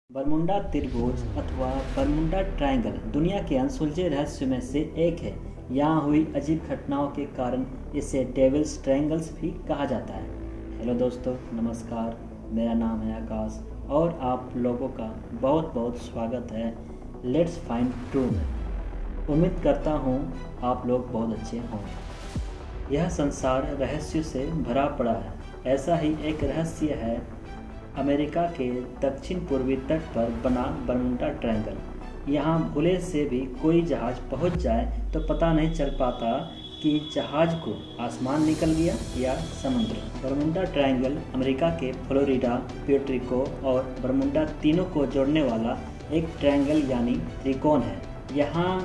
Bermuda त्रिभुज अथवा Bermuda triangle दुनिया के अनसुलझे रहस्यों में से एक है। यहाँ हुई अजीब घटनाओं के कारण इसे डेविल्स ट्रायंगल्स भी कहा जाता है। हेलो दोस्तों, नमस्कार। मेरा नाम है आकाश और आप लोगों का बहुत बहुत स्वागत है लेट्स फाइंड ट्रू में। उम्मीद करता हूँ आप लोग बहुत अच्छे होंगे। यह संसार रहस्यों से भरा पड़ा है। ऐसा ही एक रहस्य है अमेरिका के दक्षिण पूर्वी तट पर बना बरमुडा ट्रायंगल। यहाँ भूले से भी कोई जहाज़ पहुँच जाए तो पता नहीं चल पाता कि जहाज़ को आसमान निकल गया या समुद्र। बरमुडा ट्रायंगल अमेरिका के फ्लोरिडा, प्यूर्टो और बरमुडा तीनों को जोड़ने वाला एक ट्रायंगल यानी त्रिकोण है। यहाँ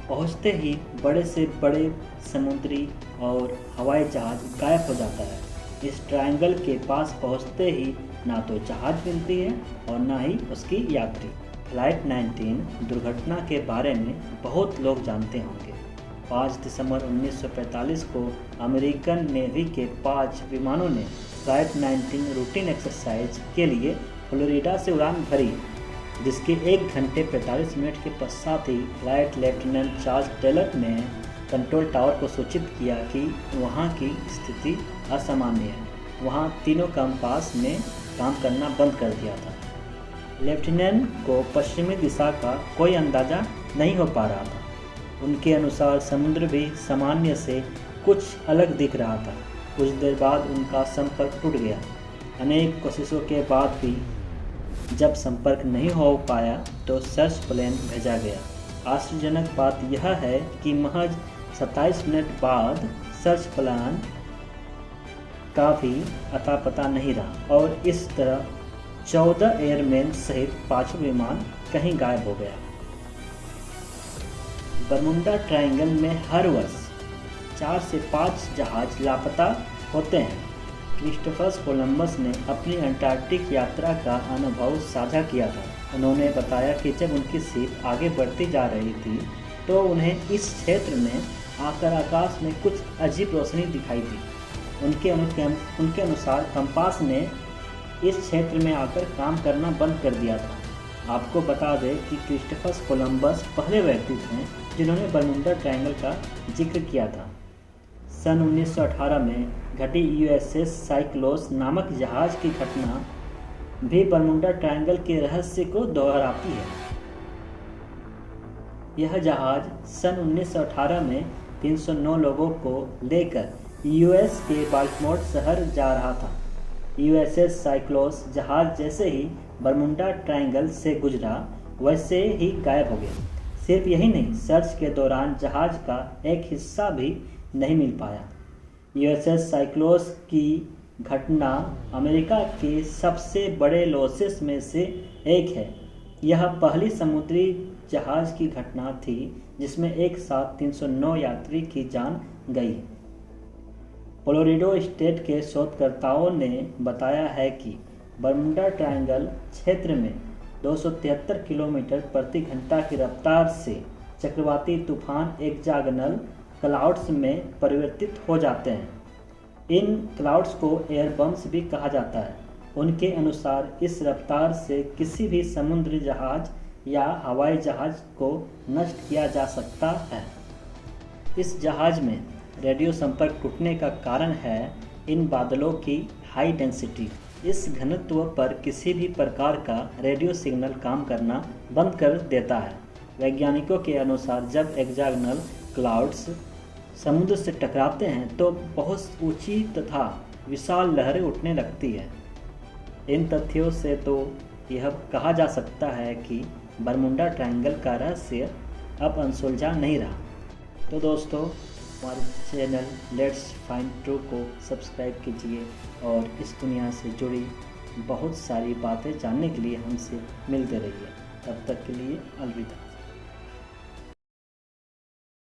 पहुँचते ही बड़े से बड़े समुद्री और हवाई जहाज़ गायब हो जाता है। इस ट्रायंगल के पास पहुंचते ही ना तो जहाज मिलती है और ना ही उसकी यात्री। फ्लाइट 19 दुर्घटना के बारे में बहुत लोग जानते होंगे। 5 दिसंबर 1945 को अमेरिकन नेवी के 5 विमानों ने फ्लाइट 19 रूटीन एक्सरसाइज के लिए फ्लोरिडा से उड़ान भरी, जिसके 1 घंटे 45 मिनट के पश्चात ही फ्लाइट लेफ्टिनेंट चार्ल्स टेलर ने कंट्रोल टावर को सूचित किया कि वहां की स्थिति असामान्य है। वहां तीनों कंपास ने काम करना बंद कर दिया था। लेफ्टिनेंट को पश्चिमी दिशा का कोई अंदाज़ा नहीं हो पा रहा था। उनके अनुसार समुद्र भी सामान्य से कुछ अलग दिख रहा था। कुछ देर बाद उनका संपर्क टूट गया। अनेक कोशिशों के बाद भी जब संपर्क नहीं हो पाया तो सर्च प्लेन भेजा गया। आश्चर्यजनक बात यह है कि महज 27 मिनट बाद सर्च प्लान का भी अता पता नहीं रहा और इस तरह 14 एयरमैन सहित 5 विमान कहीं गायब हो गया। बरमुडा ट्रायंगल में हर वर्ष 4 से 5 जहाज लापता होते हैं। क्रिस्टोफर कोलंबस ने अपनी अंटार्कटिक यात्रा का अनुभव साझा किया था। उन्होंने बताया कि जब उनकी शिप आगे बढ़ती जा रही थी तो उन्हें इस क्षेत्र में आकर आकाश में कुछ अजीब रोशनी दिखाई दी। उनके अनुसार कंपास ने इस क्षेत्र में आकर काम करना बंद कर दिया था। आपको बता दें कि क्रिस्टोफर कोलंबस पहले व्यक्ति थे जिन्होंने बरमुडा ट्रायंगल का जिक्र किया था। सन 1918 में घटी यूएसएस साइक्लोस नामक जहाज की घटना भी बरमुडा ट्रायंगल के रहस्य को दोहराती है। यह जहाज सन 1918 में 309 लोगों को लेकर यूएस के बाल्टिमोर शहर जा रहा था। यूएसएस साइक्लोस जहाज जैसे ही बरमुडा ट्रायंगल से गुजरा वैसे ही गायब हो गया। सिर्फ यही नहीं, सर्च के दौरान जहाज का एक हिस्सा भी नहीं मिल पाया। यूएसएस साइक्लोस की घटना अमेरिका के सबसे बड़े लॉसेस में से एक है। यह पहली समुद्री जहाज की घटना थी जिसमें एक साथ 309 यात्री की जान गई। फ्लोरिडा स्टेट के शोधकर्ताओं ने बताया है कि बरमुडा ट्रायंगल क्षेत्र में 273 किलोमीटर प्रति घंटा की रफ्तार से चक्रवाती तूफान एक्जागनल क्लाउड्स में परिवर्तित हो जाते हैं। इन क्लाउड्स को एयर बम्स भी कहा जाता है। उनके अनुसार इस रफ्तार से किसी भी समुद्री जहाज या हवाई जहाज को नष्ट किया जा सकता है। इस जहाज में रेडियो संपर्क टूटने का कारण है इन बादलों की हाई डेंसिटी। इस घनत्व पर किसी भी प्रकार का रेडियो सिग्नल काम करना बंद कर देता है। वैज्ञानिकों के अनुसार जब एक्जागनल क्लाउड्स समुद्र से टकराते हैं तो बहुत ऊंची तथा विशाल लहरें उठने लगती है। इन तथ्यों से तो यह कहा जा सकता है कि बरमुडा ट्रायंगल का रहस्य अब अनसुलझा नहीं रहा। तो दोस्तों, हमारे चैनल लेट्स फाइंड ट्रू को सब्सक्राइब कीजिए और इस दुनिया से जुड़ी बहुत सारी बातें जानने के लिए हमसे मिलते रहिए। तब तक के लिए अलविदा।